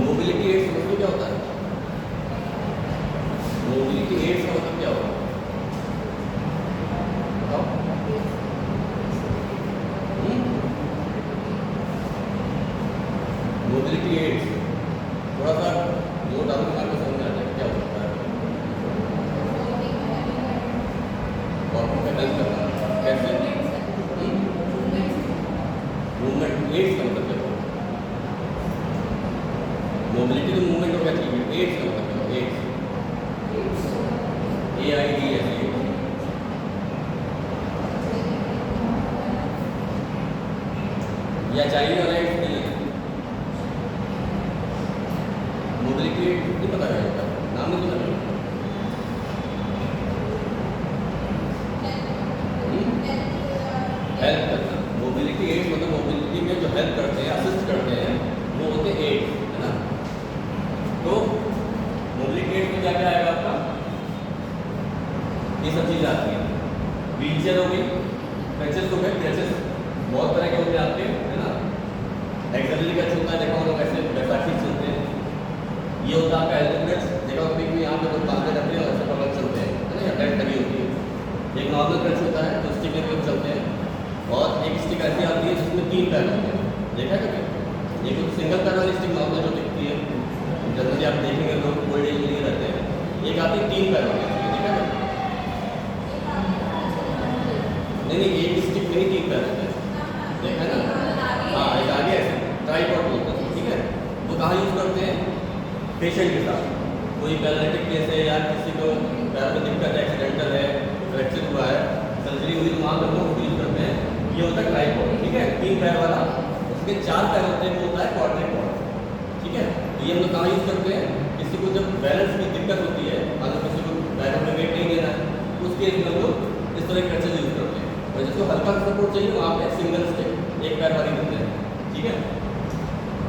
Mobility ads मतलब क्या होता है? मोबिलिटी एड्स का मतलब क्या होता है बताओ? मोबिलिटी एड्स थोड़ा सा जो डालो दिमाग में समझ आ जाए क्या हो सकता है। वॉकिंग का हेल्प करना कैसे? मूवमेंट एड्स का मतलब क्या होता है? मोबिलिटी तो मूवमेंट हो गया ठीक है, एड्स का मतलब क्या है? एड्स AIDS या चाहिए वाला एड्स नहीं है। मोबिलिटी एड्स नहीं पता क्या होता है, नाम नहीं पता क्या हेल्प करना। मोबिलिटी एड्स मतलब मोबिलिटी में जो हेल्प करते हैं, असिस्ट करते हैं, वो होते हैं एड्स, है ना। तो मोबिलिटी एड्स में क्या क्या आएगा आपका? ये सब चीज़ें आती हैं। व्हील चेयर हो गई, क्रचेस हो गए, क्रचेस बहुत तरह के होते हैं आपके, है ना। एक्सेलरी क्रच होता है, देखो हम लोग ऐसे बैसाखी चलते हैं। ये होता है आपका एल्बो क्रच, देखो कभी भी यहाँ पे लोग बांधे रखते हैं और ऐसे पकड़ चलते हैं, है ना, या बेल्ट लगी होती है। एक नॉर्मल क्रच होता है तो स्टिक में चलते हैं, और एक स्टिक ऐसी आती है जिसमें 3 पैर होते हैं, देखा है कभी? एक सिंगल पैर वाली स्टिक नॉर्मल जो दिखती है, जनरली आप देखेंगे लोग ओल्ड एज में नहीं रहते हैं। एक आती है 3 पैर वाली, देखा है? नहीं, एक स्टिक में ही 3 पैर होते हैं, देखा है ना। हाँ, एक आगे ऐसे ट्राइपॉड बोलते हैं, ठीक है। वो कहाँ यूज़ करते हैं? पेशेंट के साथ। कोई पैरालिटिक केस है या किसी को पैर में दिक्कत है, एक्सीडेंटल है, फ्रैक्चर हुआ है, सर्जरी हुई, तो वहाँ पर लोग यूज़ करते हैं। ये होता है ट्राइपॉड, ठीक है, 3 पैर वाला। उसके 4 पैर होते हैं, वो होता है क्वाड्रिपॉड, ठीक है। तो ये हम लोग कहाँ यूज़ करते हैं? किसी को जब बैलेंस की दिक्कत होती है, अगर किसी को पैरों में वेट नहीं देना है, तो उस केस में हम लोग इस तरह के क्रचेस यूज़ करते हैं। और जिसको हल्का सपोर्ट चाहिए वहाँ पे सिंगल स्टिक 1 पैर वाली देते हैं, ठीक है।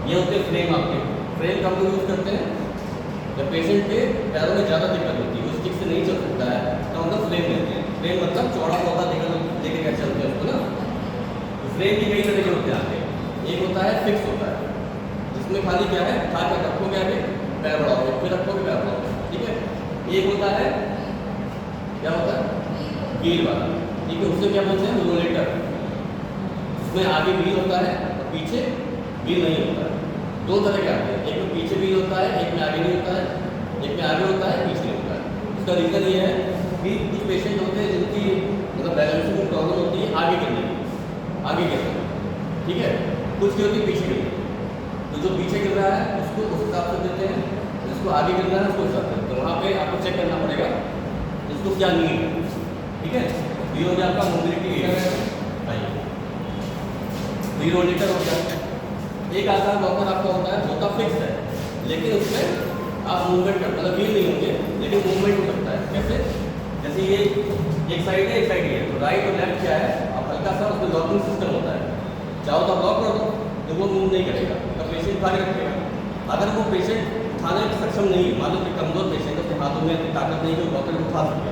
ये होते हैं फ्रेम आपके। फ्रेम का हम लोग यूज़ करते हैं जब पेशेंट के पैरों में ज़्यादा दिक्कत होती है, वो स्टिक से नहीं चल सकता है, तो हम लोग फ्रेम लेते हैं। फ्रेम मतलब चौड़ा पौधा लेके क्या चलते हैं उसको ना। तो फ्रेम की कई तरह के होते हैं आपके। एक होता है फिक्स होता है, जिसमें खाली क्या है, खा कर रखोगे आगे, पैर बढ़ाओगे, फिर रखोगे, पैर बढ़ाओगे, ठीक है। एक होता है, क्या होता है? व्हील वाला, ठीक है। उससे क्या बोलते हैं? रोलेटर। उसमें आगे व्हील होता है और पीछे व्हील नहीं होता है। 2 तरह के आते हैं, एक में पीछे व्हील होता है, एक में आगे नहीं होता है। एक में आगे होता है, पीछे नहीं होता है। उसका रीज़न ये है कि कुछ पेशेंट होते हैं जिनकी मतलब बैलेंसिंग में प्रॉब्लम होती है आगे गिरने की, आगे गिरने की, ठीक है। कुछ की होती है पीछे गिरने की। तो जो पीछे गिर रहा है उसको उस हिसाब से देते हैं, जिसको आगे गिरना है उसको हिसाब से। तो वहाँ पे आपको चेक करना पड़ेगा उसको क्या नीड है, ठीक है। ये हो गया आपका मोबिलिटी एड। रोलेटर हो गया। एक आता है वॉकर आपका होता है, होता फिक्स है, लेकिन उसमें आप मूवमेंट कर, मतलब व्हील नहीं होंगे लेकिन मूवमेंट हो सकता है। कैसे? जैसे ये एक साइड है, एक साइड है, तो राइट और लेफ्ट क्या है, आप हल्का सा उसमें लॉकिंग सिस्टम होता है। चाहो तो लॉक कर दो तो वो मूव नहीं करेगा, तो पेशेंट उठा के रखेगा। अगर वो पेशेंट उठाने में सक्षम नहीं, मान लो कि कमजोर पेशेंट है, उसके हाथों में इतनी ताकत नहीं कि वो वॉकर उठा सके,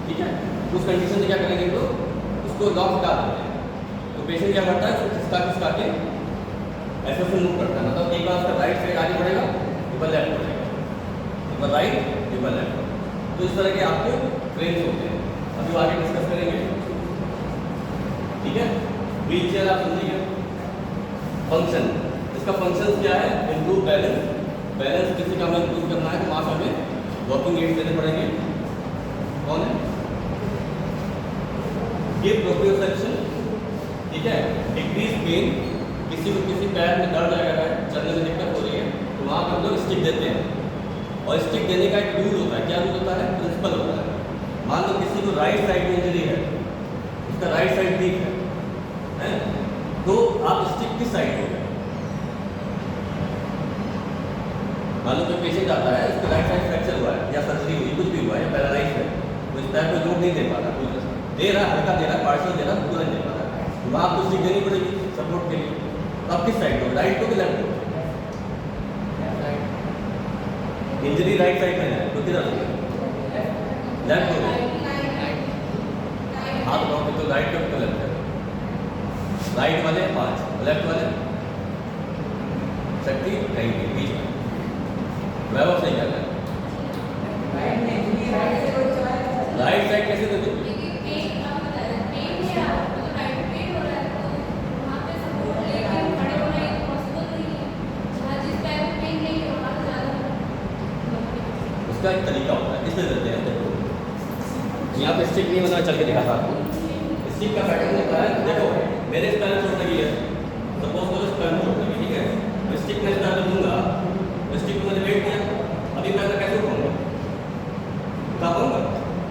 ठीक है। उस कंडीशन में क्या करेंगे तो उसको लॉक हटा देते हैं। तो पेशेंट क्या करता है, उसको खिसका के ऐसे से मूव करता है। मतलब एक बार उसका राइट साइड आगे बढ़ेगा, एक बार लेफ्ट बढ़ेगा, एक बार राइट, एक बार लेफ्ट। तो इस तरह के आपके फ्रेम्स होते हैं। अभी आगे डिस्कस करेंगे, ठीक है। व्हील चेयर आप समझिए फंक्शन, इसका फंक्शन क्या है? Improve balance. बैलेंस किसी का हमें इम्प्रूव करना है तो वहाँ से हमें वॉकिंग एड्स देने पड़ेंगे। कौन है? गिव प्रोप्रियोसेप्शन, ठीक है। डिक्रीज पेन, किसी को किसी पैर में दर्द लग रहा है, चलने में दिक्कत हो रही है, तो वहाँ पर हम लोग स्टिक देते हैं। और स्टिक देने का एक रूल होता है। क्या रूल होता है? प्रिंसिपल होता है। मान लो किसी को राइट साइड में इंजरी है, उसका राइट साइड वीक है, तो आप स्टिक किस साइड हो गए? मान लो कोई पेशेंट आता है, उसका राइट साइड फ्रैक्चर हुआ है या सर्जरी हुई, कुछ भी हुआ है, या पैरालाइज है, तो इस पैर को जोड़ नहीं दे पा रहा, कुछ दे रहा, हल्का दे रहा, पार्शियल दे रहा, पूरा नहीं दे पा रहा, तो वहाँ आपको स्टिक देनी पड़ेगी सपोर्ट के लिए। तो आप किस साइड हो? राइट को कि लेफ्ट को? इंजरी राइट साइड में है तो किधर हो? लेफ्ट हो। हाथ बढ़ाओ तो राइट का तो लेफ्ट है। राइट वाले 5, लेफ्ट वाले शक्ति कहीं बीच में। वैभव सही कहता है। राइट साइड कैसे दे दूँ? उसका एक तरीका होता है, इससे देते हैं। देखो यहाँ पे स्टिक नहीं बना, चल के दिखा था आपको। स्टिक का पैटर्न होता है, देखो मेरे पैर में चोट लगी है, सपोज करो इस पैर में चोट लगी, ठीक है, तो स्टिक में इस पैर में दूंगा, स्टिक को मैंने वेट दिया, अभी पैर में कैसे उठाऊंगा? उठा पाऊंगा?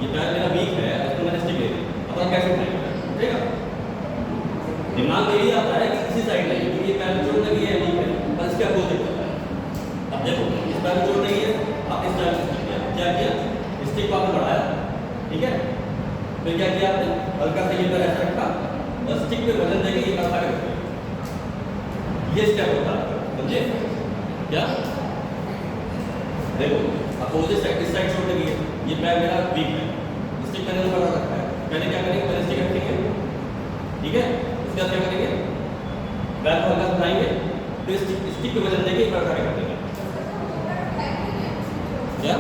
ये पैर मेरा वीक है, इसको मैंने स्टिक ले ली, अब मैं कैसे उठाएंगे? ठीक है, दिमाग में यही आता है कि इसी साइड नहीं, क्योंकि ये पैर में चोट लगी है, वीक है, पर इसके अपोजिट होता है। अब देखो इस पैर में चोट लगी है, आप इस टाइप से क्या किया, स्टिक को आपने बढ़ाया, ठीक है, फिर क्या किया आपने, हल्का सा ये पैर ऐसा रखा और स्टिक पे वजन देके ये इकट्ठा कर दिया। ये स्टेप होता है, समझे क्या? देखो अपोजिट साइड, इस साइड चोट लगी है, ये पैर मेरा वीक है, स्टिक मैंने बढ़ा रखा है, पहले क्या करेंगे, पहले स्टिक रखेंगे, ठीक है, उसके बाद क्या करेंगे, पैर को हल्का उठाएंगे, फिर स्टिक पे वजन देके इकट्ठा कर देंगे। क्या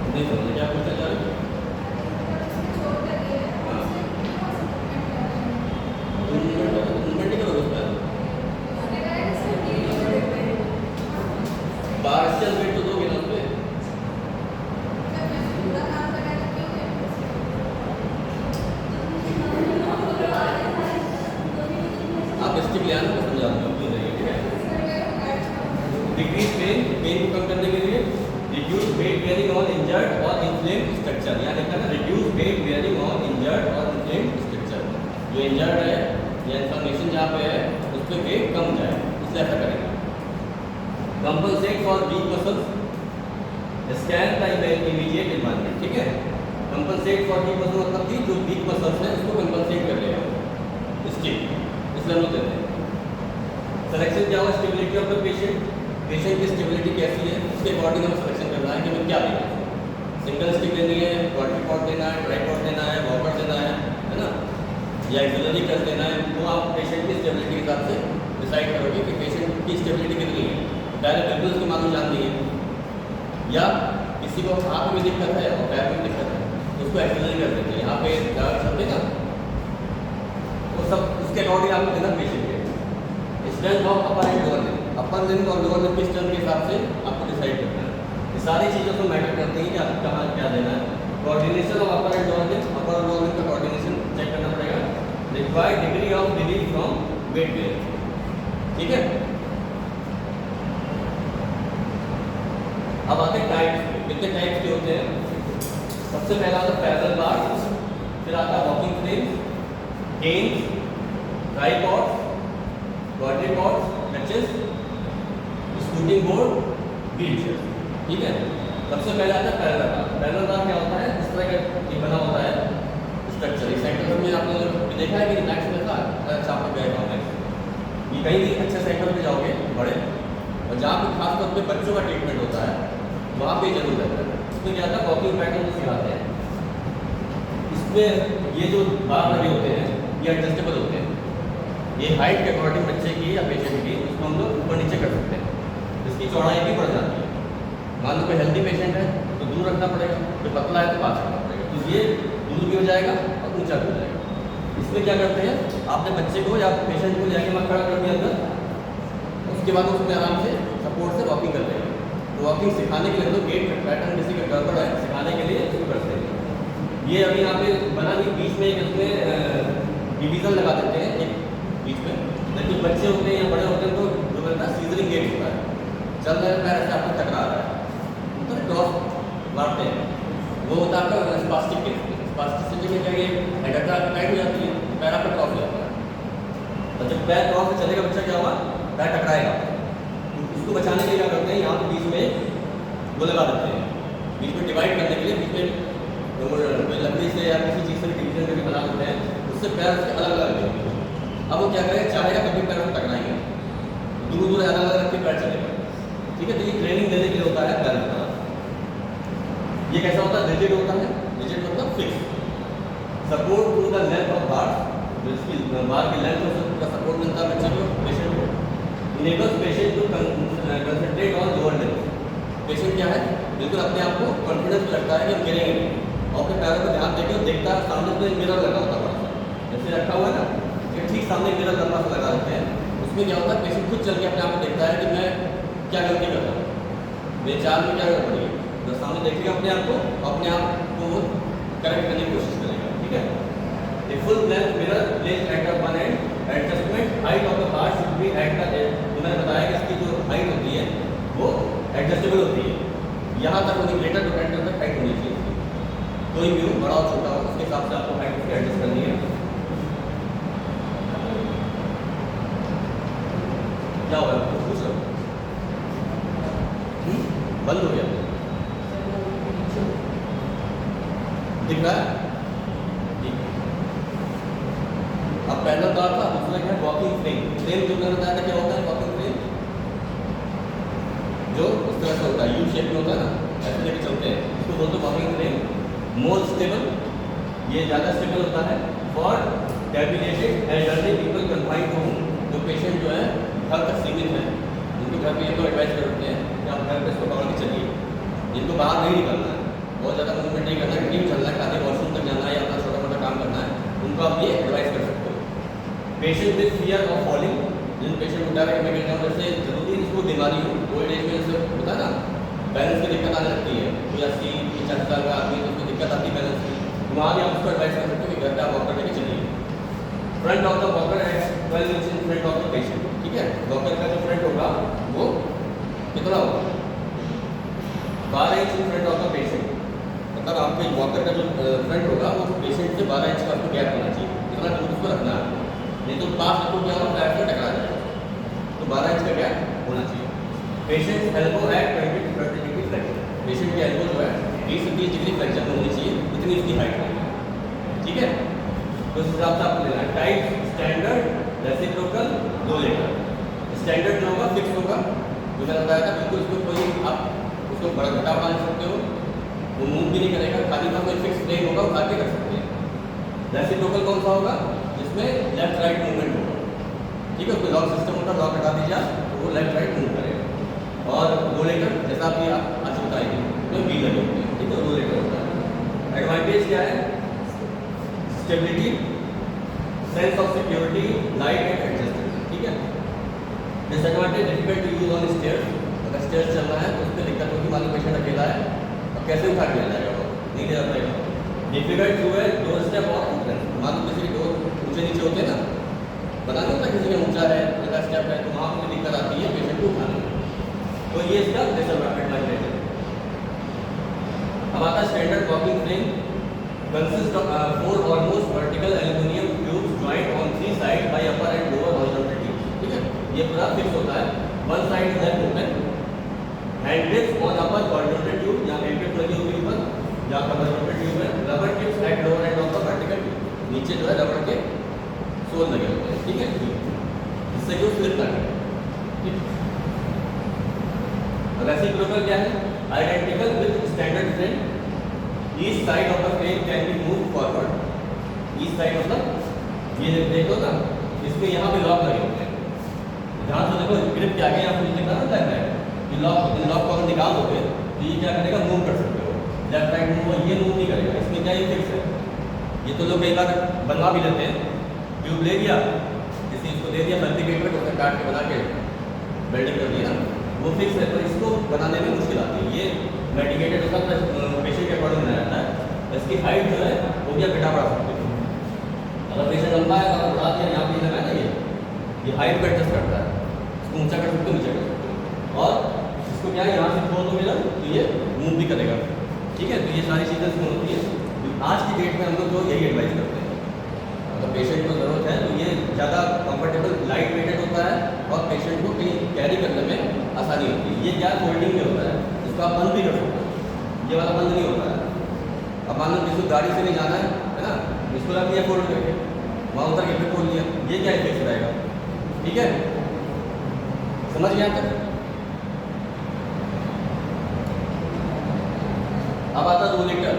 नहीं समझे, क्या पूछना चाह रहे हो? मूवमेंट करो उस पर, पार्शियल वेट तो दोगे ना उस पर। आप स्टिक ले आना, मैं समझा दूंगा, ठीक है। डिक्रीज पेन, पेन को कम करने के लिए reduce weight bearing on injured और इन्फ्लेम्ड स्ट्रक्चर, यहाँ देखा ना, reduce weight bearing on injured और इन्फ्लेम्ड स्ट्रक्चर, जो इंजर्ड है या इन्फ्लेमेशन जहाँ पे है उस पर वेट कम जाए, इसलिए ऐसा करेंगे। Compensate for week muscles, scan the immediate environment, ठीक है। कंपनसेट फॉर वीक मसल मतलब कि जो वीक मसल्स है उसको कंपनसेट कर लेगा स्टिक, इसलिए हम लोग देते हैं। सिलेक्शन क्या हुआ, stability of the patient, patient की स्टेबिलिटी कैसी है उसके अकॉर्डिंग हमें सिलेक्शन करना है कि हमें क्या लेना है, सिंगल स्टिक लेनी है, क्वाड्रीपॉड लेना है, ट्राइपॉड लेना है, वॉकर लेना है ना, या एक्सिलरी कर लेना है, तो आप पेशेंट की स्टेबिलिटी के हिसाब से डिसाइड करोगे कि पेशेंट की स्टेबिलिटी कितनी है। डायरेक्ट बिल्कुल उसकी मालूम जान नहीं है, या किसी को हाथ में दिक्कत है और पैर में दिक्कत है तो उसको एक्सिलरी कर देते हैं, यहाँ पे चलते ना, वो सब उसके अकॉर्डिंग आपको देना पेशेंट के। Strength of upper and lower limb, upper limb और लोअर लिम्ब की स्ट्रेंथ के हिसाब से आपको डिसाइड करना है। ये सारी चीज़ों को मैटर करती हैं कि आपको कहाँ क्या देना है। Coordination of upper and lower limb, upper और लोअर लिम्ब का कोऑर्डिनेशन चेक करना पड़ेगा। Required degree of relief from weight bearing, ठीक है। अब आते हैं टाइप्स, कितने टाइप्स के होते हैं। सबसे पहला आता है पैरेलल बार्स, फिर आता है walking frame, canes, tripods, quadripods, crutches, scooting board, wheelchair, ठीक है। सबसे पहले आता है पैरेलल बार। पैरेलल बार क्या होता है, इस तरह का ये बना होता है स्ट्रक्चर। इस सेंटर में आपने देखा है कि मैक्स में था, अच्छा आप गए हो मैक्स, ये कहीं भी अच्छे सेंटर पे जाओगे बड़े, और जहाँ पे खास तौर पे बच्चों का ट्रीटमेंट होता है वहाँ पे जरूर रहता है। इसमें क्या था, वॉकिंग पैटर्न सिखाते हैं। इसमें ये जो बार लगे होते हैं ये एडजस्टेबल होते हैं, ये हाइट के अकॉर्डिंग बच्चे की या पेशेंट की उसको हम लोग ऊपर नीचे कर सकते हैं, इसकी चौड़ाई भी बढ़ जाती है। मान लो कोई हेल्दी पेशेंट है तो दूर रखना पड़ेगा, कोई पतला है तो पास रखना पड़ेगा, तो ये दूर भी हो जाएगा और ऊंचा भी हो जाएगा। इसमें क्या करते हैं, आपने बच्चे को या पेशेंट को जाके मत खड़ा कर दिया अंदर, उसके बाद उसमें आराम से सपोर्ट से वॉकिंग कर देगा। तो वॉकिंग सिखाने के लिए तो गेट पैटर्न किसी का गड़बड़ है, सिखाने के लिए इसको करते हैं। ये अभी यहाँ पे बना नहीं, बीच में एक इसमें डिवीज़न लगा देते हैं एक बीच में, लेकिन बच्चे होते हैं या बड़े होते हैं तो जो कहता है सीजरिंग गेट होता है, चल रहे पैर से आपको टकरा रहा है तो क्रॉस मारते हैं, वो होता है आपका स्पास्टिक केस। स्पास्टिसिटी में क्या ये एडेक्टर टाइट हो जाती है, पैर आपका क्रॉस हो जाता है, और जब पैर क्रॉस में चलेगा बच्चा क्या हुआ, पैर टकराएगा। उसको बचाने के लिए क्या करते हैं, यहाँ पे बीच में वो लगा देते हैं, बीच में डिवाइड करने के लिए बीच में लकड़ी से या किसी चीज़ से डिवीजन करके बना देते हैं, उससे पैर उसके अलग अलग लगेंगे। अब वो क्या करेगा, चाहेगा कभी पैर में टकराएंगे, दूर दूर अलग अलग रख के पैर चलेगा, ठीक है। तो ये ट्रेनिंग देने के लिए होता है पैर का। ये कैसा होता है, रिजिड होता है, रिजिड मतलब fix, support to the length of bar, जो इसकी बार की लेंथ का सपोर्ट मिलता है बच्चे को, पेशेंट को, enables patient to concentrate on lower level. Patient क्या है, बिल्कुल अपने आप को कॉन्फिडेंस लगता है कि हम गिरेंगे नहीं, और अपने पैरों पर ध्यान देकर देखता है सामने तो मिरर लगा होता है बड़ा सा, जैसे रखा हुआ है ना, कि ठीक सामने मिरर लंबा सा लगा देते हैं। उसमें क्या होता है, पेशेंट खुद चल के अपने आप को देखता है कि मैं क्या गलती कर रहा हूँ, मेरे चाल में क्या गड़बड़ी है, तो सामने देखेगा अपने आप को, अपने आप को करेक्ट करने की कोशिश करेगा। ठीक है, a full length mirror placed at the one end, adjustment height of the part should be at the edge. तो मैंने बताया कि इसकी जो हाइट होती है वो एडजस्टेबल होती है, यहाँ तक होनी ग्रेटर टू 10 तक हाइट होनी चाहिए। कोई भी हो, बड़ा और छोटा हो, उसके हिसाब से आपको हाइट उसकी एडजस्ट करनी है। क्या हुआ, कुछ पूछ रहा बंद हो गया, दिख रहा है? ठीक है, अब पहला था दूसरा क्या है, वॉकिंग फ्रेम। फ्रेम जो मैंने बताया था क्या होता है, वॉकिंग फ्रेम जो उस तरह से होता है, यू शेप में होता है ना, ऐसे लेके चलते हैं, इसको बोलते हैं वॉकिंग फ्रेम। मोर स्टेबल, ये ज़्यादा स्टेबल होता है for debilitated elderly people confined home, जो पेशेंट जो है घर तक सीमित है, उनको घर पे ये तो एडवाइस करते हैं कि आप घर पे इसको पकड़ के चलिए, जिनको बाहर नहीं निकलना है, बहुत ज़्यादा मूवमेंट नहीं करना है, कहीं चलना है, खाली वॉशरूम तक जाना है या अपना छोटा मोटा काम करना है, उनको आप ये एडवाइस कर सकते हो। Patient with fear of falling, जिन पेशेंट को डर है कि मैं गिर जाऊँ, जैसे जरूरी इसको बीमारी हो, ओल्ड एज में जैसे होता है ना, बैलेंस की दिक्कत आने लगती है, कोई 80-50 साल का आदमी तो उसको दिक्कत आती है बैलेंस की, तो वहाँ भी आप उसको एडवाइस कर सकते हो कि घर पे आप वॉकर लेके चलिए। Front of the walker at 12 inch in front of the patient. ठीक है, वॉकर का जो फ्रंट होगा वो कितना होगा, 12 inch in front of the patient, मतलब आपके वॉकर का जो फ्रंट होगा वो पेशेंट से 12 इंच का आपको गैप होना चाहिए, इतना दूर उसको रखना है, नहीं तो पास रखो क्या होगा, पैर से टकरा जाएगा, तो 12 इंच का गैप होना चाहिए। Patient elbow at 20 to 30 degree flexion, patient की एल्बो जो है 20 से 30 डिग्री फ्लेक्शन में होनी चाहिए, इतनी उसकी हाइट है। ठीक है, तो इस हिसाब से आपको लेना है। टाइप स्टैंडर्ड रेसिप्रोकल लो लेटर, स्टैंडर्ड जो होगा फिक्स होगा, जो मैंने बताया था, बिल्कुल उसको कोई आप उसको बड़ा घटा बना सकते हो, वो मूव भी नहीं करेगा, खाली का कोई फिक्स प्लेन होगा उठा के रख सकते हैं। रेसिप्रोकल कौन सा होगा, जिसमें लेफ्ट राइट मूवमेंट होगा। ठीक है, कोई लॉक सिस्टम होता है, लॉक हटा दीजिए तो वो लेफ्ट राइट मूव करेगा। और रोलेटर जैसा भी आप आज बताएंगे तो बी लगे होते हैं, ठीक है, रोलेटर होता है। एडवांटेज क्या है, stability, sense of security, light and adjustable. ठीक है, disadvantage difficult to use on stairs, अगर स्टेयर्स चल रहा है तो उसमें दिक्कत होगी, मान लो पेशेंट अकेला है और कैसे उठा के ले जाएगा, वो नहीं ले जा पाएगा। डिफिकल्ट जो है डोर स्टेप और एंट्रेंस, मान लो किसी के डोर ऊँचे नीचे होते हैं ना, पता नहीं होता किसी का ऊँचा है हल्का स्टेप है, तो वहाँ पर दिक्कत आती है पेशेंट को उठाने में, तो ये इसका डिसएडवांटेज है। अब आता है standard walking frame, consist of 4 almost vertical aluminium tubes joint on 3 side by upper and lower horizontal tube. ठीक है, ये पूरा फिक्स होता है, one side is left open, hand tips on upper horizontal tube, यहाँ हैंड टिप लगी होगी ऊपर, जहाँ पर हॉरिजॉन्टल ट्यूब है, rubber tips eight lower end of the vertical tube, नीचे जो है रबर के सोल लगे होते हैं। ठीक है, इससे जो स्लिप ना करे। रेसिप्रोकल क्या है, identical with standard frame, each side of the frame can be move forward, each side मतलब ये देखो ना, इसमें यहाँ पे लॉक लगे होते हैं, जहाँ से देखो ग्रिप के आगे यहाँ पे दिखा ना लग रहा है, ये लॉक को अगर निकाल दोगे तो ये क्या करेगा, मूव कर सकते हो, लेफ्ट राइट मूव, ये मूव नहीं करेगा, इसमें क्या ये फिक्स है। ये तो लोग कई बार बनवा भी लेते हैं, ट्यूब ले लिया, किसी इसको दे दिया फैब्रिकेटर को, काट के बना के वेल्डिंग कर दिया, वो फिक्स है, तो इसको बनाने में मुश्किल आती है। ये मेडिकेटेड होता है, पेशेंट के अकॉर्डिंग बनाया जाता है, इसकी हाइट जो है वो भी घटा बढ़ा सकते हो, अगर पेशेंट लंबा है तो अगर बढ़ा दिया, यहाँ पे लगा है ना, ये हाइट को एडजस्ट करता है, इसको ऊंचा कर सकते हो, नीचे कर सकते हो, और इसको क्या है यहाँ से छोड़ दो मिला तो ये मूव भी करेगा। ठीक है, तो ये सारी चीज़ें इसमें होती है। आज की डेट में हम लोग जो यही एडवाइस करते हैं, अगर पेशेंट को ज़रूरत है तो ये ज़्यादा कंफर्टेबल लाइट वेटेड होता है और पेशेंट को कहीं कैरी करने में आसानी होती है। ये क्या फोल्डिंग में होता है, इसको आप बंद भी कर सकते हो, ये वाला बंद नहीं होता है। अब मान लो जिसको गाड़ी से नहीं जाना है ना, इसको रख दिया फोल्ड करके, वहाँ उतर के फिर खोल लिया, ये क्या इफेक्ट रहेगा। ठीक है, समझ गया तक। अब आता है rollator,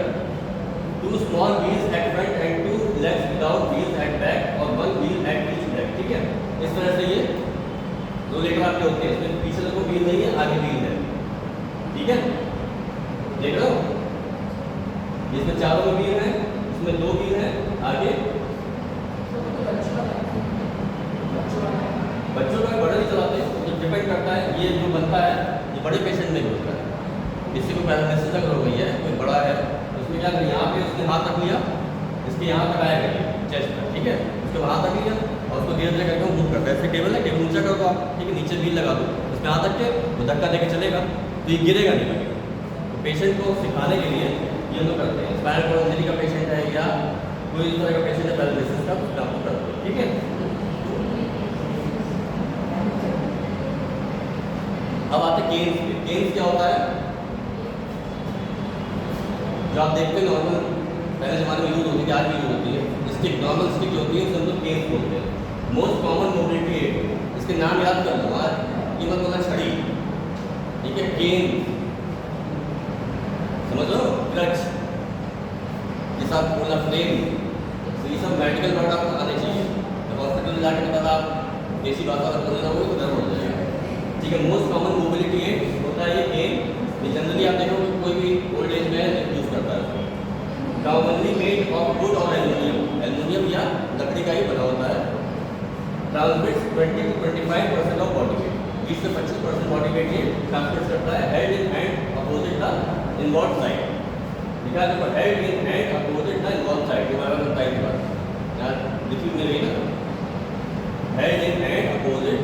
2 small wheels at front and 2 legs without wheels at back और 1 व्हील एट ईच लेग। ठीक है, इस तरह से ये दो लेटर आपके होते हैं, इसमें पीछे तो कोई व्हील नहीं है, आगे व्हील है, ठीक है, देख रहे हो, इसमें चारों में व्हील है, इसमें दो व्हील है, आगे बच्चों का बड़े नहीं चलाते, तो डिपेंड करता है, ये जो बनता है ये बड़े पेशेंट में भी होता है, किसी को पैरालिसिस अगर हो गई है, कोई बड़ा है, तो उसमें क्या करें, यहाँ पे उसने हाथ रख लिया, इसके यहाँ तक आया करिए चेस्ट पर, ठीक है, उसके हाथ रख लिया और उसको धीरे धीरे करके मूव करता है, ऐसे टेबल है, टेबल ऊंचा कर दो आप, ठीक है, नीचे व्हील लगा दो, उसमें हाथ रख के वो धक्का देके चलेगा, तो ये गिरेगा नहीं लगेगा। तो पेशेंट को सिखाने के लिए ये लोग करते हैं, स्पाइनल कॉर्ड इंजरी का पेशेंट है या कोई इस तरह का पेशेंट है पैरालिसिस का, उसका आपको करते हैं, ठीक है। अब आते हैं केन्स पे। केन्स क्या होता है, जो आप देखते हैं नॉर्मल पहले ज़माने में यूज होती थी, आज भी यूज होती है, स्टिक, नॉर्मल स्टिक जो होती है उसे हम लोग केन्स बोलते हैं। मोस्ट कॉमन मोबिलिटी एड, इसके नाम याद कर लो, आज ये मत बोलना छड़ी, ठीक है, केन समझ लो, क्रच, ये सब बोलना फ्रेम, तो ये सब मेडिकल वर्ड आपको आने चाहिए, जब हॉस्पिटल में जाकर पता आप देसी भाषा में बोलना होगा तो डर हो जाएगा, ठीक है। मोस्ट कॉमन मोबिलिटी एड होता है ये केन, ये जनरली आप देखो कोई भी ओल्ड एज में यूज करता है, कॉमनली मेड ऑफ वुड और एल्यूमिनियम, एल्यूमिनियम या लकड़ी का ही बना होता है, transmits 20 to 25% of body weight, 20 से 25% बॉडी वेट ये ट्रांसमिट करता है, head in hand opposite the invert side, ठीक है, तो head in hand opposite the invert side, ये हमारा बनता है इस बार यार लिखी में रही ना, head in hand opposite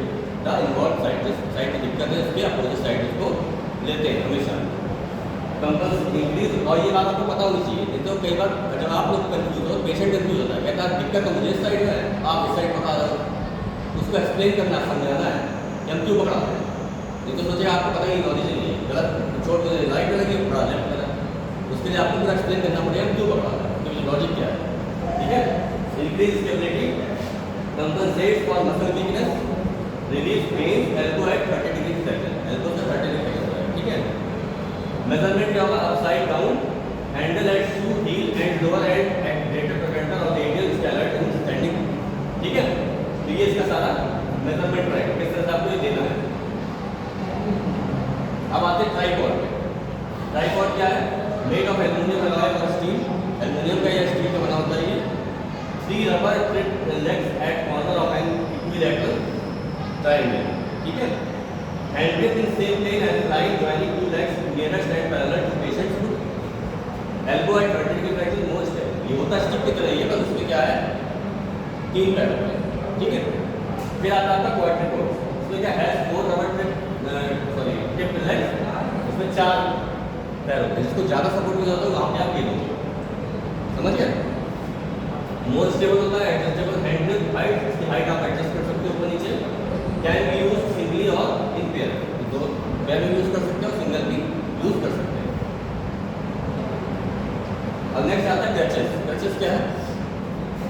the invert side, जिस साइड में दिक्कत है उसके अपोजिट साइड इसको लेते हैं हमेशा। कंपल्स इंक्रीज, और ये बात आपको पता होनी चाहिए, नहीं तो कई बार जब आप लोग कंफ्यूज हो, पेशेंट कंफ्यूज होता है, कहता है दिक्कत तो मुझे इस साइड में है, आप इस साइड पकड़ा रहे हो, उसको एक्सप्लेन करना, समझाना है कि हम क्यों पकड़ा रहे हैं, नहीं तो सोचे आपको पता ही नॉलेज नहीं है, गलत छोड़ दो, राइट में लगे पकड़ा लेफ्ट में, उसके लिए आपको पूरा एक्सप्लेन करना पड़ेगा हम क्यों पकड़ा रहे हैं, क्योंकि लॉजिक क्या है, ठीक है। Increase stability, compensate for muscle weakness, relief pain, elbow at 30 degree second, elbow से 30 डिग्री सेकंड, ठीक है। मेजरमेंट क्या होगा, upside down, handle at shoe heel and lower end at greater protector of radial स्कैलट इन स्टैंडिंग, ठीक है। तो ये इसका सारा मेजरमेंट रहेगा, किस तरह से आपको ये देना है। अब आते हैं ट्राइपॉड पे। ट्राइपॉड क्या है, मेड ऑफ एल्यूमिनियम अलॉय और स्टील, एल्यूमिनियम का या स्टील का बना होता है ये, 3 rubber trip legs at corner of an equilateral triangle, ठीक है, and with in same plane as line joining two legs nearest and parallel to patient's foot, elbow at 30 degree angle most है, ये होता है स्टिक की तरह, ये बस उसमें क्या है 3 पैर होते हैं, ठीक है। फिर आता है क्वाड्रिपोड, इसमें क्या है 4 रबर ट्रिप लेग्स, इसमें 4 पैर होते हैं, जिसको ज़्यादा सपोर्ट मिल जाता है वहाँ पे आप ये दोगे, समझ गए। मोर स्टेबल होता है, एडजस्टेबल हैंडल हाइट, इसकी हाइट आप एडजस्ट कर सकते हो ऊपर नीचे, कैन बी यूज सिंगली और इन पेयर, दो पेयर में यूज कर सकते हो, सिंगल भी यूज कर सकते हैं। अब नेक्स्ट आता है क्रचेस। क्रचेस क्या है,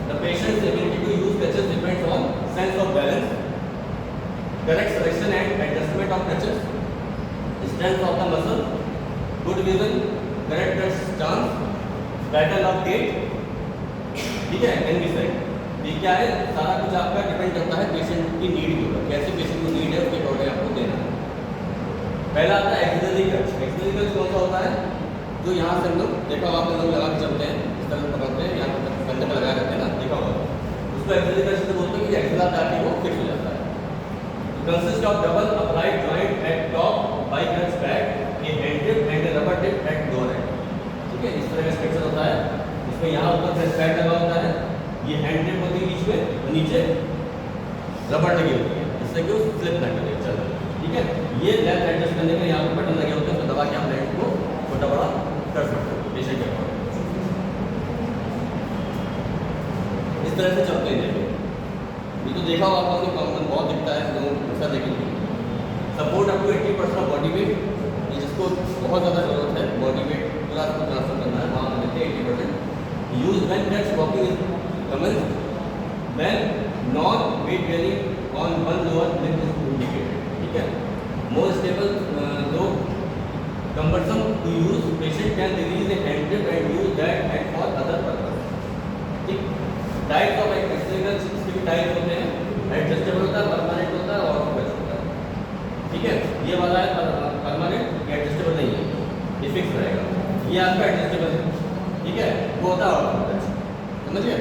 the patient's ability to use crutches depends on sense of balance, correct selection and adjustment of crutches, strength of the muscle, good vision, correct stance, pattern of gait, ठीक है, and B side. ये क्या है, सारा कुछ आपका depend करता है पेशेंट की नीड के ऊपर, कैसे पेशेंट को नीड है उसके अकॉर्डिंग आपको देना है। पहला आता है एक्सिलरी क्रच। एक्सिलरी क्रच कौन सा होता है, जो यहाँ से हम लोग देखा आप लोग लगा के चलते हैं, इस तरह पकड़ते हैं, यहाँ पर कंधे पर लगाए रहते हैं ना, देखा होगा, उसको एक्सिलरी क्रच से बोलते हैं कि एक्सिला जाके वो फिक्स हो जाता है। Consist of double upright joint at top, by crutch back, a hand tip and rubber tip at lower end, ठीक है, इस तरह का स्ट्रक्चर होता है, इसमें यहाँ ऊपर क्रच बैक लगा होता है, ये हैंड टिप होती है बीच में, और नीचे रबर लगी होती है, इससे कि वो स्लिप ना करे, चलो ठीक है। ये लेफ्ट एडजस्ट करने के लिए यहाँ पे बटन लगे होते हैं, उसको दबा के आप लेफ्ट को छोटा बड़ा कर सकते हो पेशेंट के अकॉर्डिंग, इस तरह से चलते हैं। ये तो देखा होगा आपने, कॉमन बहुत दिखता है लोग ऐसा देखेंगे। Support up to 80% of body weight, ये जिसको बहुत ज़्यादा जरूरत है, बॉडी वेट पूरा आपको ट्रांसफर करना है, वहाँ पर देते हैं 80%। Use when crutch walking commence when non weight bearing on one lower limb is indicated, ठीक है। More stable though cumbersome to use, patient can release a hand grip and use that hand for other purpose, ठीक। Types of exercise, इसके भी types होते हैं, adjustable होता है, permanent होता है और फिक्स होता है। ये वाला है परमानेंट, ये एडजस्टेबल नहीं है, ये फिक्स रहेगा। ये आपका एडजस्टेबल है, ठीक है, वो होता है ऑटो, समझिए।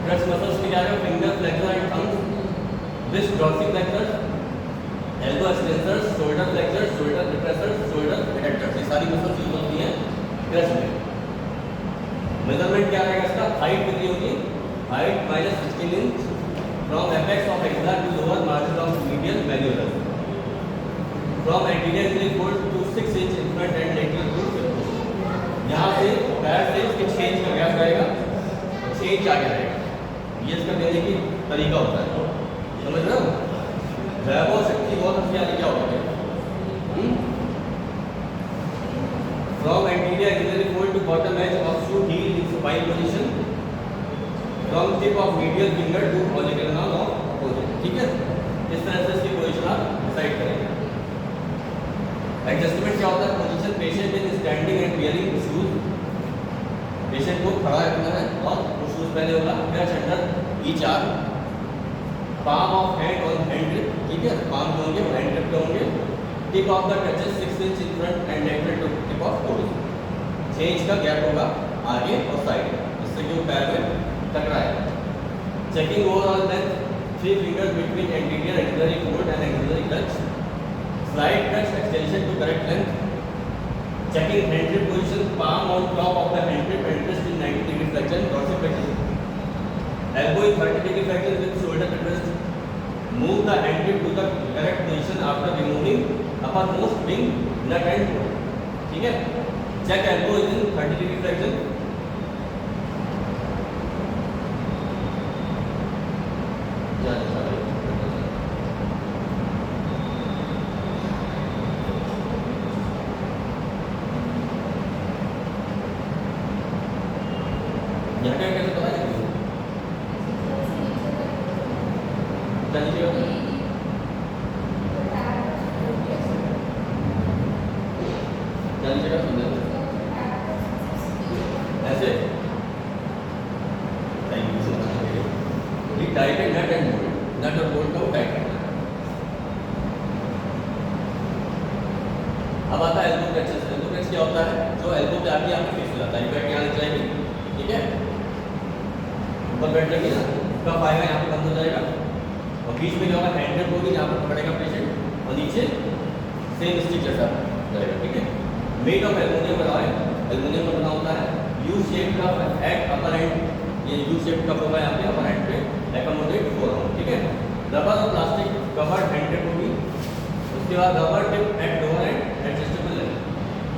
क्रच मसल्स में क्या है, finger flexor and thumbs, wrist dorsiflexors, elbow extensors, shoulder flexors, shoulder retractors, shoulder adductors, ये सारी मसल्स यूज होती हैं क्रच में। मेजरमेंट क्या रहेगा इसका, हाइट कितनी होगी, height minus 16 inch from apex of axilla to lower margin of medial मैन्युलर, from anterior to fold to 6 inch in front and lateral to 50। यहाँ से पैर से इसके 6 इंच का गैप रहेगा, 6 इंच आगे रहेगा, ये इसका देने की तरीका होता है, समझ रहे हो। वैभव शक्ति बहुत अच्छी आगे क्या होता है, from anterior axillary fold to bottom edge of shoe heel in supine position, from tip of medial finger to olecranon of opposite, ठीक है। इस तरह से इसकी पोजीशन आप डिसाइड करेंगे। एडजस्टमेंट क्या होता है, position patient in standing and wearing shoes, पेशेंट को खड़ा रखना है और वो शूज पहने होगा, crutch under each arm, palm of hand on hand grip, ठीक है, पाम जो होंगे हैंड ग्रिप पे होंगे, tip of the touches 6 inch in front and lateral to tip of toes, 6 inch का गैप होगा आगे और साइड में, जिससे कि वो पैर में टकराए। Checking overall length, 3 fingers between anterior axillary fold and axillary clutch, slide clutch extension to correct length, checking hand grip position, palm on top of the hand grip and wrist in 90 degree flexion, dorsiflexion, elbow in 30 degree flexion with shoulder at rest, move the hand grip to the correct position after removing uppermost wing nut and bolt, ठीक है। check elbow is in 30 degree flexion, ऐसे tight है, nut and bolt, नट और bolt का वो tight है। अब आता है एल्बो क्रच। एल्बो क्रच क्या होता है, जो एल्बो पे आके आपको फिक्स हो जाता है, ये बैठ यहाँ लग जाएगी, ठीक है, ऊपर बैठ जाएगी ना, कब आएगा यहाँ पे बंद हो जाएगा और बीच में क्या होगा, हैंड ग्रिप होगी जहाँ पर पकड़ेगा पेशेंट और नीचे सेम स्टिक जैसा जाएगा, ठीक है। मेड ऑफ एल्युमिनियम का है, एल्युमिनियम का बना होता है, यू शेप का एट अपर एंड, ये यू शेप का होगा यहाँ पे अपर एंड पे, एकोमोडेट फोरआर्म, ठीक है। रबर और प्लास्टिक कवर्ड हैंड ग्रिप होगी, उसके बाद rubber tip at lower and adjustable है,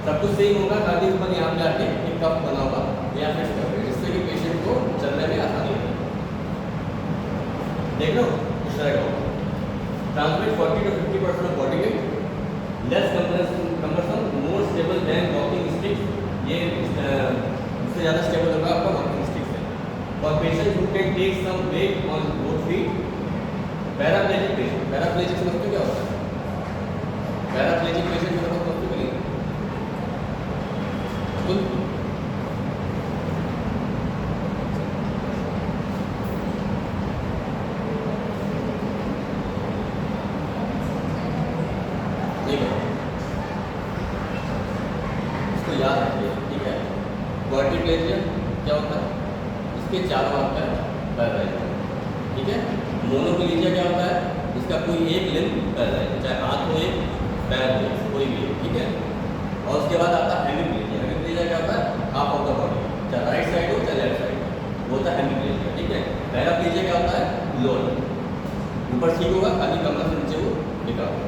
सब कुछ सेम होगा, खाली ऊपर यहाँ पे आके एक कप बना होगा यहाँ फिक्स कर देंगे, जिससे कि पेशेंट को चलने में आसानी होगी। देख लो इस तरह का होगा। Transmit 40 to 50% of body weight, less cumbersome, more stable than walking stick, ये इससे ज़्यादा स्टेबल होगा आपका वॉकिंग स्टिक से। For patient who can take some weight on both feet, paraplegic patient, paraplegic समझते क्या होता है, पैराप्लेजिक पेशेंट का मतलब समझते नहीं, इसको याद रखिए, ठीक है। क्वाड्रिप्लेजिया क्या होता है, इसके चारों हाथ पैर पैरालाइज, ठीक है। मोनोप्लेजिया क्या होता है, इसका कोई एक लिम्ब पैरालाइज, चाहे हाथ हो एक, पैर हो एक, कोई भी है, ठीक है। और उसके बाद आता है हेमीप्लेजिया। हेमीप्लेजिया क्या होता है, हाफ ऑफ द बॉडी, चाहे राइट साइड हो चाहे लेफ्ट साइड, वो होता है हेमीप्लेजिया, ठीक है। पैराप्लेजिया क्या होता है, लोअर, ऊपर ठीक होगा, खाली कमर से नीचे वो टिका होगा।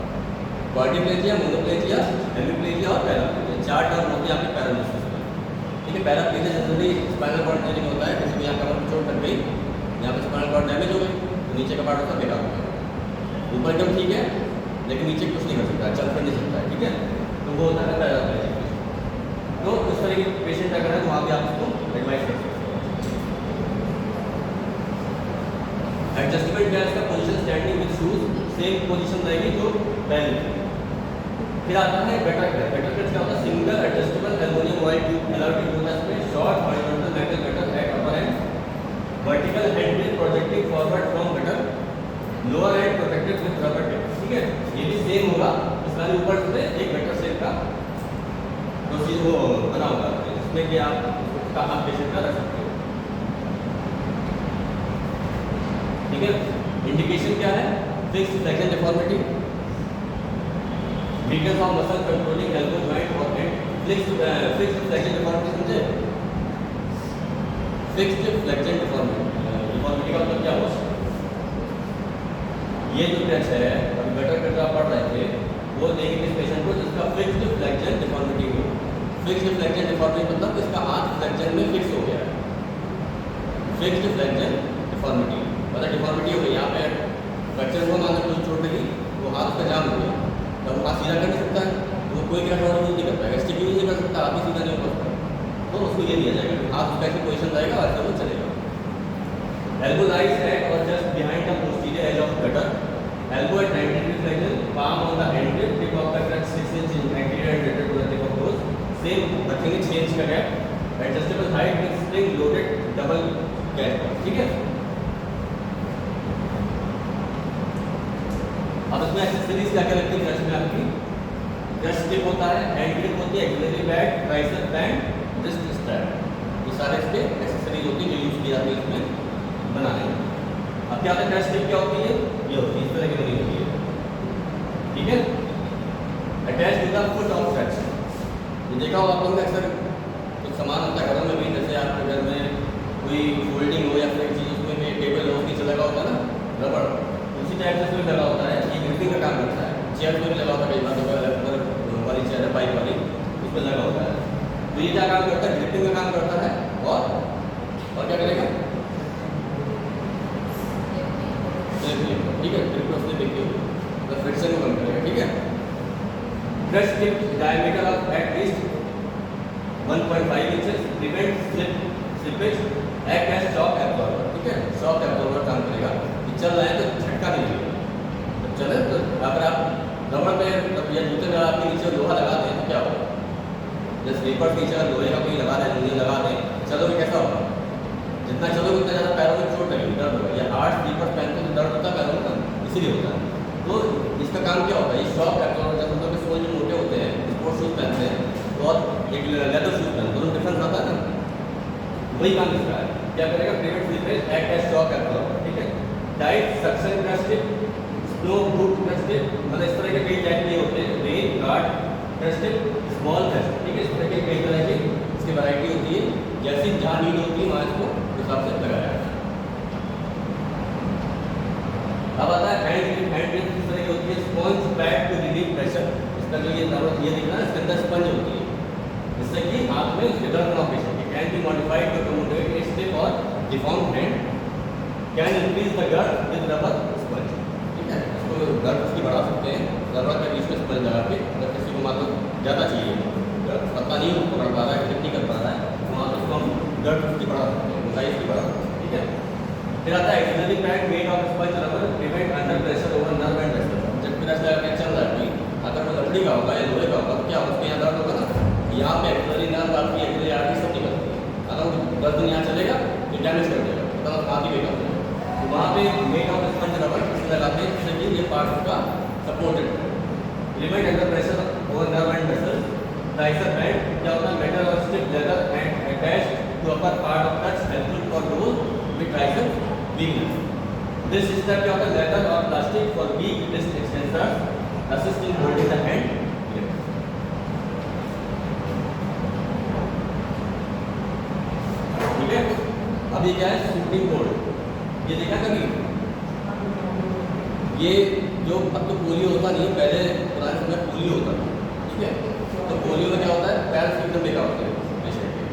क्वाड्रिप्लेजिया, मोनोप्लेजिया, हेमीप्लेजिया और पैराप्लेजिया, 4 टर्म होते हैं आपके पैरालिसिस में, ठीक है। Paraplegia generally spinal cord injury होता है, किसी को यहाँ कमर में चोट लग गई, यहाँ पर स्पाइनल कॉर्ड डैमेज हो गई, तो नीचे का पार्ट होता है बेकार हो गया, ऊपर एकदम ठीक है लेकिन नीचे कुछ नहीं कर सकता, चल फिर नहीं सकता है, ठीक है। तो वो होता है पैराप्लेजिक। तो इस तरह के पेशेंट अगर है तो वहाँ भी आप उसको एडवाइस कर सकते हो। एडजस्टमेंट क्या है इसका, position standing with shoes, same position रहेगी जो पहले थी। फिर आता है बेटर क्रच। बेटर क्रच क्या होता है, single adjustable aluminium oil tube allowed to use में short horizontal metal cutter at upper end खाली ऊपर से एक वेक्टर शेप का प्रोसीजर वो बना होगा जिसमें कि आप उसका हाफ पेशेंट का रख सकते हो। ठीक है, इंडिकेशन क्या है? Fixed flexion deformity, weakness of muscle controlling elbow joint और हैंड। फिक्स्ड फ्लेक्शन डिफॉर्मिटी समझे? फिक्स्ड फ्लेक्शन डिफॉर्मिटी का मतलब क्या हुआ? ये जो टेस्ट है अभी बेटर करके आप पढ़ रहे थे वो देंगे इस पेशेंट को जिसका फिक्स्ड फ्लेक्शन डिफॉर्मिटी हो। फिक्स्ड फ्लेक्शन डिफॉर्मिटी मतलब इसका हाथ फ्लेक्शन में फिक्स हो गया है। फिक्स्ड फ्लेक्शन डिफॉर्मिटी मतलब डिफॉर्मिटी हो गई, यहाँ पे फ्रैक्चर हुआ, मान लो कुछ चोट लगी वो हाथ उसका जाम हो गया, तब वो हाथ सीधा कर नहीं सकता है, वो कोई कैटेगरी यूज नहीं करता है, स्टिक यूज नहीं कर सकता, हाथ भी सीधा नहीं हो सकता, तो उसको ये दिया जाएगा कि हाथ उसका ऐसी पोजिशन रहेगा और ऐसा वो चलेगा। Elbow lies at or just behind the posterior edge of gutter. Elbow at 90 degree flexion, palm on the hand grip, tip of the crutch 6 inch anterior and related to the tip of toes. Same nothing is changed का gap. Adjustable height with spring loaded double gap. ठीक है? अब इसमें accessories क्या क्या लगती है creche में आपकी? क्रच टिप होता है, हैंड ग्रिप होती है, axillary pad, tricep band, wrist strap. ये सारे इसके एक्सेसरीज होती है जो यूज की जाती है इसमें बनाने में। अब क्या होता है क्रच टिप क्या होती है? ये होती है, इस तरह की बनी होती है। ठीक है, attach to the foot of crutch. ये देखा होगा आप लोगों ने अक्सर कुछ सामान होता है घरों में भी, जैसे आपके घर में कोई फोल्डिंग हो या फिर एक चीज़ उसमें भी टेबल हो नीचे लगा होता है ना रबड़, उसी टाइप से उसमें लगा होता है। ये ग्रिपिंग का काम करता है। चेयर पर भी लगा होता है, कई बार तो वाली चेयर है पाइप वाली, उसमें लगा होता है। तो ये क्या काम करता है? ग्रिपिंग का काम करता है और क्या करेगा? ठीक है, ग्रिप उसने देखी तो फ्रिक्शन को कम करेगा। ठीक है, crutch tip diameter of at least 1.5 inches, prevent slippage, act as shock absorber. ठीक है, शॉक एब्जॉर्बर काम करेगा। ये चल रहा है तो झटका नहीं लगेगा। जब चले तो अगर आप रबड़ पे या जूते में आपके नीचे लोहा लगा दें तो क्या होगा? जैसे स्लीपर के नीचे लोहे का कोई लगा दें, मुझे लगा दें, चलोगे कैसा होगा? जितना चलोगे उतना ज़्यादा पैरों में चोट लगेगी, दर्द होगा। या हार्ड स्लीपर पहनते तो दर्द होता है पैरों में, इसीलिए होता है। तो इसका काम क्या होता है? ये शॉक एब्जॉर्बर, जब मतलब सोल जो मोटे होते हैं, स्पोर्ट्स शूज पहनते हैं तो और एक लेदर शूज पहनते हैं, दोनों डिफरेंस आता है ना, वही काम इसका है। क्या करेगा? Prevent slippage, act as shock absorber. ठीक है, tight suction crutch tip, snow boot crutch tip, मतलब इस तरह के कई टाइप के होते हैं। Rain guard crutch tip, small crutch. ठीक है, इस तरह के कई तरह की इसकी वैरायटी होती है। जैसी जहाँ नीड होती है वहाँ इसको हिसाब से लगाया है। अब आता है हैंड ग्रिप किस तरह की होती है? Sponge pad to relieve pressure. इसका जो ये दिख रहा है इसके अंदर स्पंज होती है, जिससे कि हाथ में उसके दर्द ना पेशेंट की can be modified to accommodate a stiff और deform hand, can increase the girth with rubber sponge. ठीक है, इसको गर्थ उसकी बढ़ा सकते हैं रबर के बीच में स्पंज लगा के। अगर किसी को मतलब ज़्यादा चाहिए, गर्थ पता नहीं पकड़ पा रहा है, ग्रिप नहीं कर पा रहा है, वहाँ तो उसको हम गर्थ उसकी बढ़ा सकते हैं, ऊंचाई उसकी बढ़ा सकते हैं। ठीक है, फिर आता है axillary pad made of sponge rubber, prevent under pressure over nerve and vessel. जब प्रेस लगा के चल रहा है अगर वो लकड़ी का होगा या लोहे का होगा तो क्या उसके यहाँ दर्द होगा ना, यहाँ पे एक्सिलरी नर्व आपकी एक्सिलरी आर्टरी सब निकलती है। अगर दर्द यहाँ चलेगा तो डैमेज कर देगा, मतलब काफ़ी बेकार हो जाएगा। तो वहाँ पे मेड ऑफ स्पंज रबर इसलिए लगाते हैं जिससे कि ये पार्ट उसका सपोर्टेड है। Prevent under pressure over nerve and vessel. Tricep band क्या होता है? मेटल और stiff leather and attached to upper part of crutch, helpful for those with tricep weakness. This system क्या होता है? लेदर और plastic for weak wrist extensors, assist in holding the hand grip. ठीक है, अब ये क्या है? Shooting board. ये देखा कभी? ये जो अब तो पोलियो होता नहीं है, पहले पुराने समय पोलियो होता था। ठीक है, तो पोलियो में क्या होता है? पैर एकदम बेकार होते हैं पेशेंट के,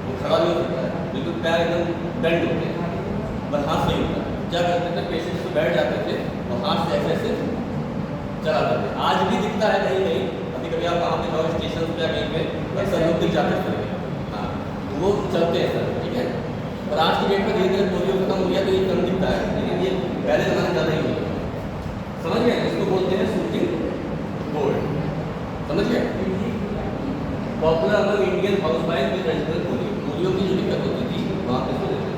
वो खड़ा नहीं हो सकता है, बिल्कुल पैर एकदम बेंड होते हैं, बस हाथ नहीं होता है। क्या करते थे? पेशेंट तो बैठ जाते थे और हाथ से ऐसे ऐसे चलाते थे। आज भी दिखता है कहीं कहीं, अभी कभी आप वहाँ पे जाओ स्टेशन पे या कहीं पे अक्सर लोग दिख जाते थे। हाँ, वो चलते हैं सर। ठीक है, और आज की डेट में धीरे धीरे पोलियो खत्म हो गया तो ये कम दिखता है, लेकिन ये पहले ज़माने ज़्यादा ही होता है। समझ गए? इसको बोलते हैं शूटिंग बोर्ड। समझ गए? Popular among Indian housewife with